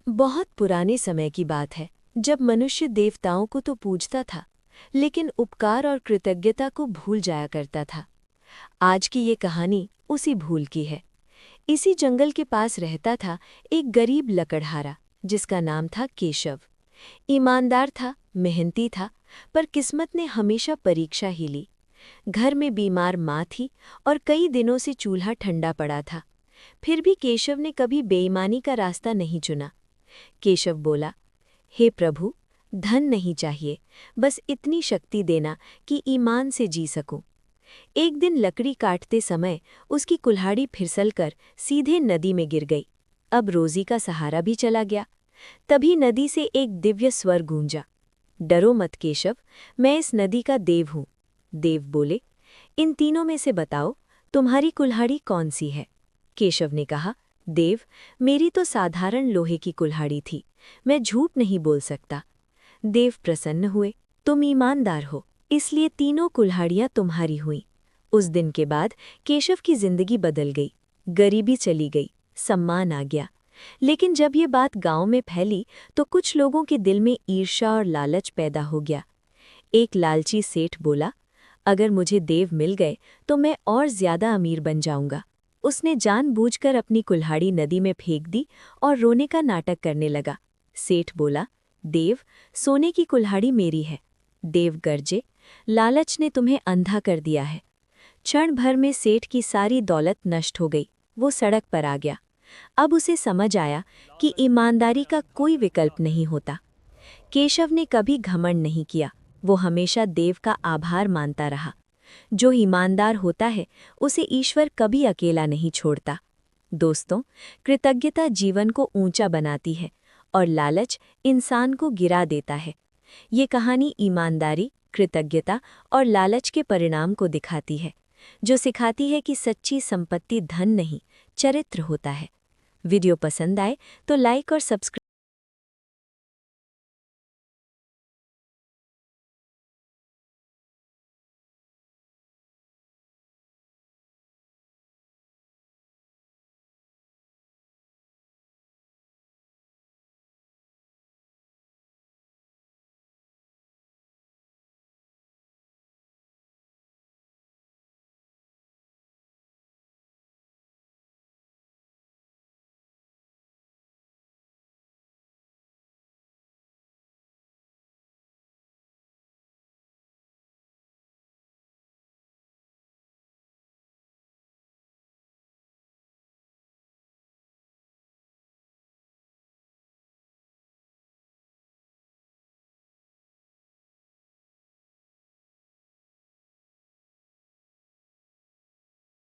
बहुत पुराने समय की बात है, जब मनुष्य देवताओं को तो पूजता था, लेकिन उपकार और कृतज्ञता को भूल जाया करता था। आज की ये कहानी उसी भूल की है। इसी जंगल के पास रहता था एक गरीब लकड़हारा, जिसका नाम था केशव। ईमानदार था, मेहनती था, पर किस्मत ने हमेशा परीक्षा ही ली। घर में बीमार माँ थी और कई दिनों से चूल्हा ठंडा पड़ा था। फिर भी केशव ने कभी बेईमानी का रास्ता नहीं चुना। केशव बोला, हे प्रभु, धन नहीं चाहिए, बस इतनी शक्ति देना कि ईमान से जी सकूं। एक दिन लकड़ी काटते समय उसकी कुल्हाड़ी फिसलकर सीधे नदी में गिर गई। अब रोजी का सहारा भी चला गया। तभी नदी से एक दिव्य स्वर गूंजा, डरो मत केशव, मैं इस नदी का देव हूं। देव बोले, इन तीनों में से बताओ, तुम्हारी कुल्हाड़ी कौन सी है? केशव ने कहा, देव, मेरी तो साधारण लोहे की कुल्हाड़ी थी, मैं झूठ नहीं बोल सकता। देव प्रसन्न हुए, तुम ईमानदार हो, इसलिए तीनों कुल्हाड़ियां तुम्हारी हुईं। उस दिन के बाद केशव की जिंदगी बदल गई, गरीबी चली गई, सम्मान आ गया। लेकिन जब ये बात गांव में फैली तो कुछ लोगों के दिल में ईर्ष्या और लालच पैदा हो गया। एक लालची सेठ बोला, अगर मुझे देव मिल गए तो मैं और ज्यादा अमीर बन जाऊंगा। उसने जानबूझकर अपनी कुल्हाड़ी नदी में फेंक दी और रोने का नाटक करने लगा। सेठ बोला, देव, सोने की कुल्हाड़ी मेरी है। देव गरजे, लालच ने तुम्हें अंधा कर दिया है। क्षण भर में सेठ की सारी दौलत नष्ट हो गई। वो सड़क पर आ गया। अब उसे समझ आया कि ईमानदारी का कोई विकल्प नहीं होता। केशव ने कभी घमंड नहीं किया, वो हमेशा देव का आभार मानता रहा। जो ईमानदार होता है उसे ईश्वर कभी अकेला नहीं छोड़ता। दोस्तों, कृतज्ञता जीवन को ऊंचा बनाती है और लालच इंसान को गिरा देता है। ये कहानी ईमानदारी, कृतज्ञता और लालच के परिणाम को दिखाती है, जो सिखाती है कि सच्ची संपत्ति धन नहीं, चरित्र होता है। वीडियो पसंद आए तो लाइक और सब्सक्राइब